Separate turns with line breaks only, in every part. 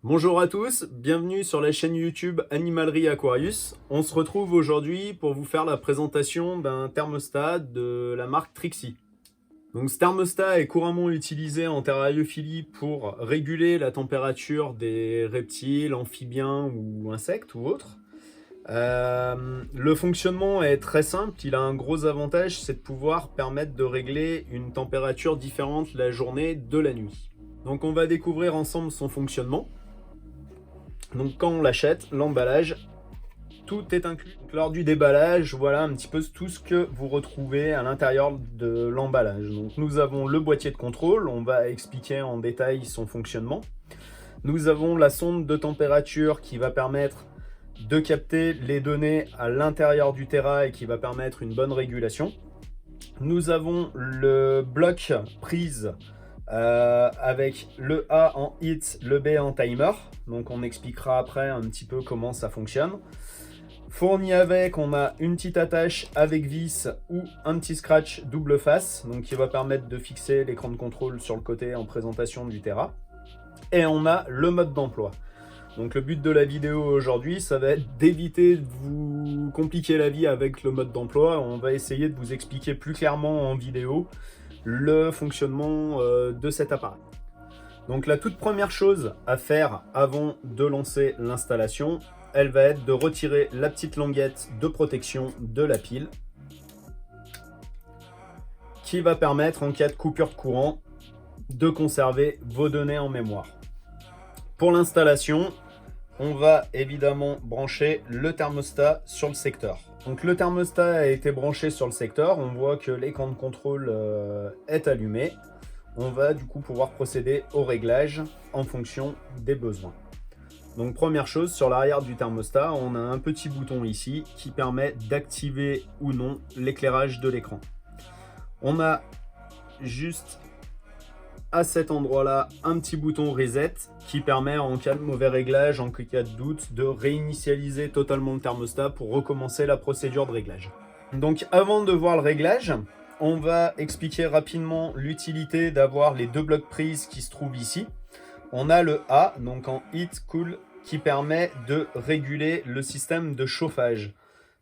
Bonjour à tous, bienvenue sur la chaîne YouTube Animalerie Aquarius. On se retrouve aujourd'hui pour vous faire la présentation d'un thermostat de la marque Trixie. Donc ce thermostat est couramment utilisé en terrariophilie pour réguler la température des reptiles, amphibiens ou insectes ou autres. Le fonctionnement est très simple, il a un gros avantage, c'est de pouvoir permettre de régler une température différente la journée de la nuit. Donc on va découvrir ensemble son fonctionnement. Donc quand on l'achète, l'emballage, tout est inclus. Donc, lors du déballage, voilà un petit peu tout ce que vous retrouvez à l'intérieur de l'emballage. Donc nous avons le boîtier de contrôle, on va expliquer en détail son fonctionnement. Nous avons la sonde de température qui va permettre de capter les données à l'intérieur du Terra et qui va permettre une bonne régulation. Nous avons le bloc prise avec le A en hit, le B en timer. Donc on expliquera après un petit peu comment ça fonctionne. Fourni avec, on a une petite attache avec vis ou un petit scratch double face, donc qui va permettre de fixer l'écran de contrôle sur le côté en présentation du Terra. Et on a le mode d'emploi. Donc le but de la vidéo aujourd'hui, ça va être d'éviter de vous compliquer la vie avec le mode d'emploi. On va essayer de vous expliquer plus clairement en vidéo le fonctionnement de cet appareil. Donc la toute première chose à faire avant de lancer l'installation, elle va être de retirer la petite languette de protection de la pile qui va permettre en cas de coupure de courant de conserver vos données en mémoire. Pour l'installation, on va évidemment brancher le thermostat sur le secteur. Donc le thermostat a été branché sur le secteur, on voit que l'écran de contrôle est allumé. On va du coup pouvoir procéder au réglage en fonction des besoins. Donc première chose, sur l'arrière du thermostat, on a un petit bouton ici qui permet d'activer ou non l'éclairage de l'écran. On a juste à cet endroit-là un petit bouton reset qui permet en cas de mauvais réglage, en cas de doute, de réinitialiser totalement le thermostat pour recommencer la procédure de réglage. Donc avant de voir le réglage, on va expliquer rapidement l'utilité d'avoir les deux blocs prises qui se trouvent ici. On a le A, donc en heat cool, qui permet de réguler le système de chauffage.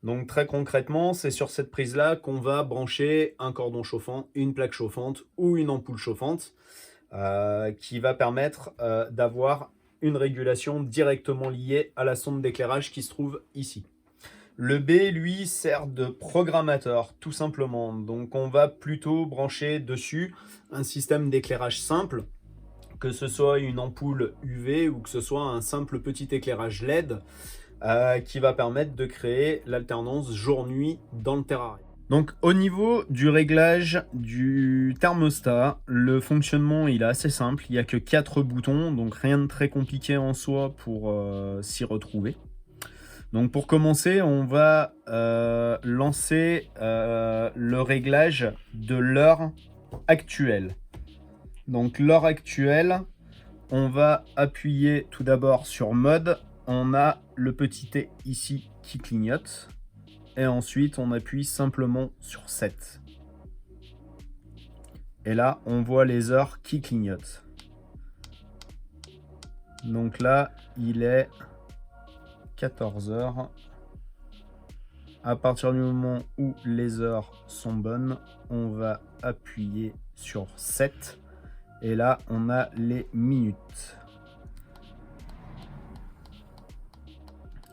Donc très concrètement, c'est sur cette prise-là qu'on va brancher un cordon chauffant, une plaque chauffante ou une ampoule chauffante qui va permettre d'avoir une régulation directement liée à la sonde d'éclairage qui se trouve ici. Le B, lui, sert de programmateur, tout simplement. Donc on va plutôt brancher dessus un système d'éclairage simple, que ce soit une ampoule UV ou que ce soit un simple petit éclairage LED qui va permettre de créer l'alternance jour-nuit dans le terrarium. Donc au niveau du réglage du thermostat, le fonctionnement il est assez simple, il n'y a que 4 boutons, donc rien de très compliqué en soi pour s'y retrouver. Donc pour commencer, on va lancer le réglage de l'heure actuelle. Donc l'heure actuelle, on va appuyer tout d'abord sur mode. On a le petit T ici qui clignote. Et ensuite, on appuie simplement sur 7. Et là, on voit les heures qui clignotent. Donc là, il est 14 heures. À partir du moment où les heures sont bonnes, on va appuyer sur 7. Et là, on a les minutes.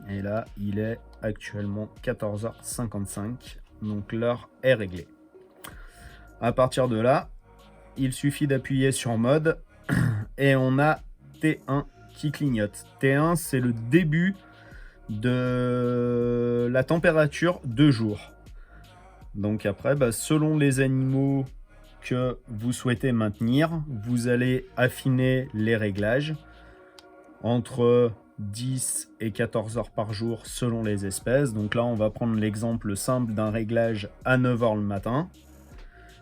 Et là, il est actuellement 14h55. Donc l'heure est réglée. À partir de là, il suffit d'appuyer sur mode. Et on a T1 qui clignote. T1, c'est le début de la température de jour. Donc après, selon les animaux que vous souhaitez maintenir, vous allez affiner les réglages entre 10 et 14 heures par jour selon les espèces. Donc là, on va prendre l'exemple simple d'un réglage à 9 heures le matin.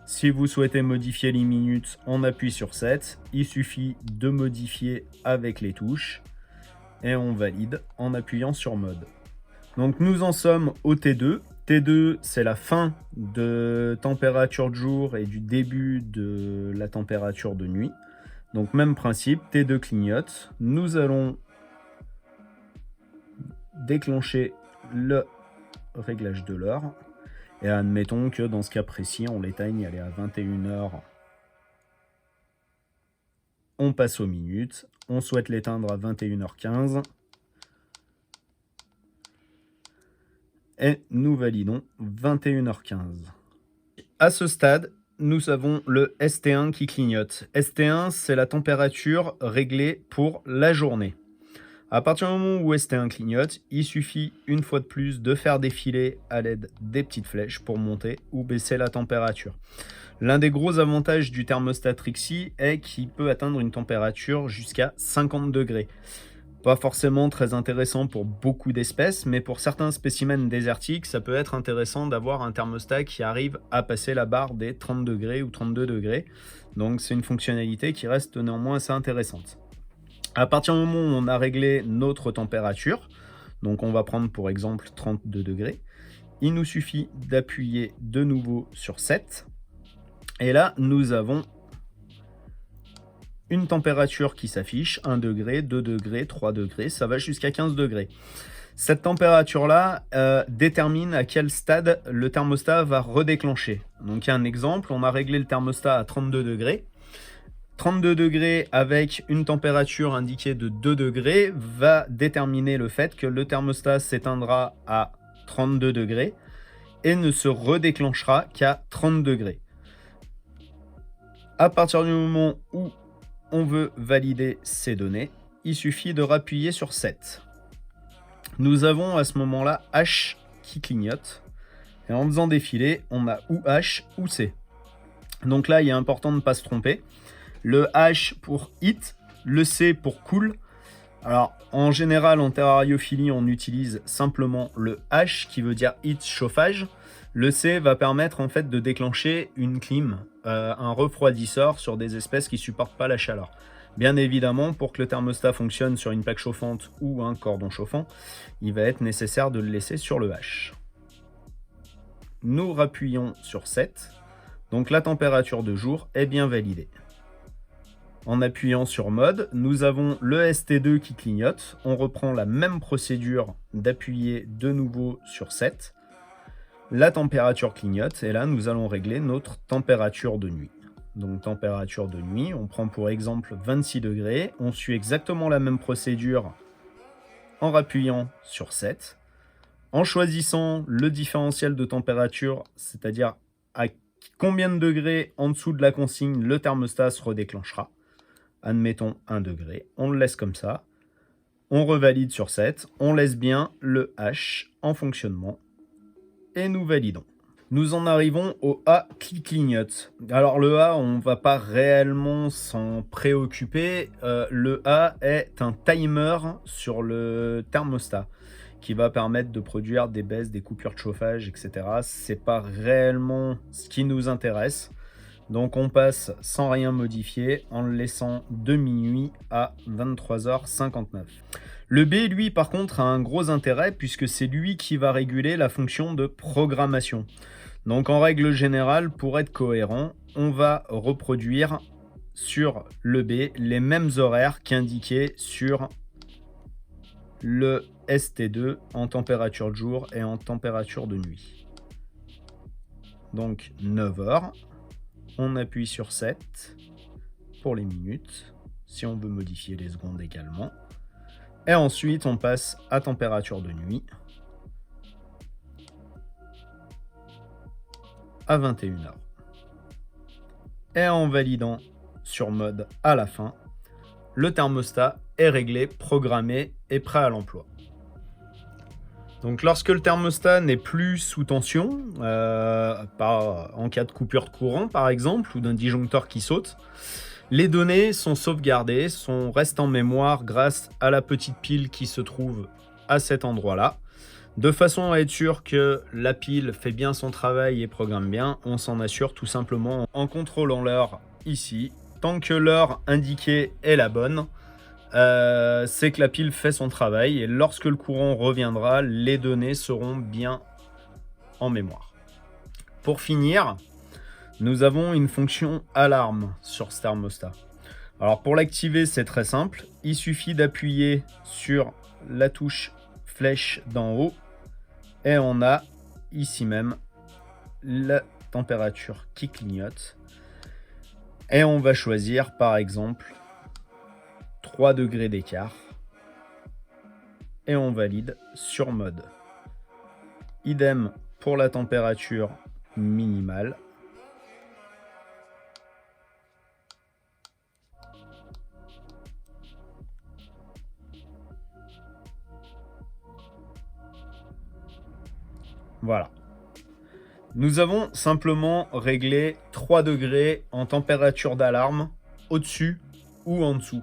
Si vous souhaitez modifier les minutes, on appuie sur 7. Il suffit de modifier avec les touches et on valide en appuyant sur mode. Donc nous en sommes au T2. T2, c'est la fin de température de jour et du début de la température de nuit. Donc même principe, T2 clignote. Nous allons déclencher le réglage de l'heure. Et admettons que dans ce cas précis, on l'éteigne, elle est à 21h. On passe aux minutes. On souhaite l'éteindre à 21h15. Et nous validons 21h15. À ce stade, nous avons le ST1 qui clignote. ST1, c'est la température réglée pour la journée. À partir du moment où ST1 clignote, il suffit une fois de plus de faire défiler à l'aide des petites flèches pour monter ou baisser la température. L'un des gros avantages du thermostat Trixie est qu'il peut atteindre une température jusqu'à 50 degrés. Pas forcément très intéressant pour beaucoup d'espèces, mais pour certains spécimens désertiques, ça peut être intéressant d'avoir un thermostat qui arrive à passer la barre des 30 degrés ou 32 degrés. Donc c'est une fonctionnalité qui reste néanmoins assez intéressante. À partir du moment où on a réglé notre température, donc on va prendre pour exemple 32 degrés, il nous suffit d'appuyer de nouveau sur 7. Et là, nous avons une température qui s'affiche, 1 degré, 2 degrés, 3 degrés, ça va jusqu'à 15 degrés. Cette température-là détermine à quel stade le thermostat va redéclencher. Donc il y a un exemple, on a réglé le thermostat à 32 degrés. 32 degrés avec une température indiquée de 2 degrés va déterminer le fait que le thermostat s'éteindra à 32 degrés et ne se redéclenchera qu'à 30 degrés. À partir du moment où on veut valider ces données, il suffit de rappuyer sur 7. Nous avons à ce moment-là H qui clignote. Et en faisant défiler, on a ou H ou C. Donc là, il est important de ne pas se tromper. Le H pour heat, le C pour cool. Alors, en général, en terrariophilie, on utilise simplement le H qui veut dire heat, chauffage. Le C va permettre en fait de déclencher une clim, un refroidisseur sur des espèces qui ne supportent pas la chaleur. Bien évidemment, pour que le thermostat fonctionne sur une plaque chauffante ou un cordon chauffant, il va être nécessaire de le laisser sur le H. Nous rappuyons sur 7, donc la température de jour est bien validée. En appuyant sur mode, nous avons le ST2 qui clignote. On reprend la même procédure d'appuyer de nouveau sur 7. La température clignote et là nous allons régler notre température de nuit. Donc température de nuit, on prend pour exemple 26 degrés. On suit exactement la même procédure en rappuyant sur 7. En choisissant le différentiel de température, c'est-à-dire à combien de degrés en dessous de la consigne le thermostat se redéclenchera. Admettons 1 degré, on le laisse comme ça. On revalide sur 7, on laisse bien le H en fonctionnement et nous validons. Nous en arrivons au A qui clignote. Alors le A, on ne va pas réellement s'en préoccuper. Le A est un timer sur le thermostat qui va permettre de produire des baisses, des coupures de chauffage, etc. C'est pas réellement ce qui nous intéresse. Donc on passe sans rien modifier en le laissant de minuit à 23h59. Le B, lui, par contre, a un gros intérêt puisque c'est lui qui va réguler la fonction de programmation. Donc en règle générale, pour être cohérent, on va reproduire sur le B les mêmes horaires qu'indiqués sur le ST2 en température de jour et en température de nuit. Donc 9h, on appuie sur 7 pour les minutes, si on veut modifier les secondes également. Et ensuite, on passe à température de nuit à 21h. Et en validant sur mode à la fin, le thermostat est réglé, programmé et prêt à l'emploi. Donc lorsque le thermostat n'est plus sous tension, en cas de coupure de courant par exemple, ou d'un disjoncteur qui saute, les données sont sauvegardées, restent en mémoire grâce à la petite pile qui se trouve à cet endroit-là. De façon à être sûr que la pile fait bien son travail et programme bien, on s'en assure tout simplement en contrôlant l'heure ici. Tant que l'heure indiquée est la bonne, c'est que la pile fait son travail et lorsque le courant reviendra, les données seront bien en mémoire. Pour finir, nous avons une fonction alarme sur ce thermostat. Alors pour l'activer, c'est très simple. Il suffit d'appuyer sur la touche flèche d'en haut et on a ici même la température qui clignote. Et on va choisir par exemple 3 degrés d'écart. Et on valide sur mode. Idem pour la température minimale. Voilà. Nous avons simplement réglé 3 degrés en température d'alarme au-dessus ou en dessous.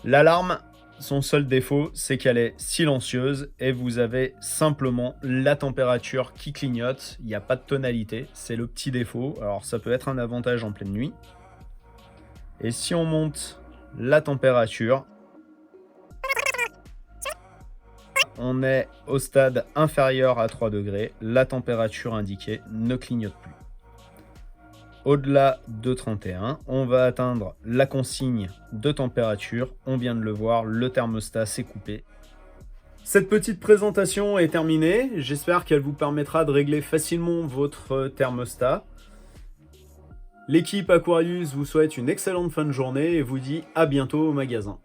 L'alarme, son seul défaut, c'est qu'elle est silencieuse et vous avez simplement la température qui clignote. Il n'y a pas de tonalité, c'est le petit défaut. Alors ça peut être un avantage en pleine nuit. Et si on monte la température, on est au stade inférieur à 3 degrés. La température indiquée ne clignote plus. Au-delà de 31, on va atteindre la consigne de température. On vient de le voir, le thermostat s'est coupé. Cette petite présentation est terminée. J'espère qu'elle vous permettra de régler facilement votre thermostat. L'équipe Aquarius vous souhaite une excellente fin de journée et vous dit à bientôt au magasin.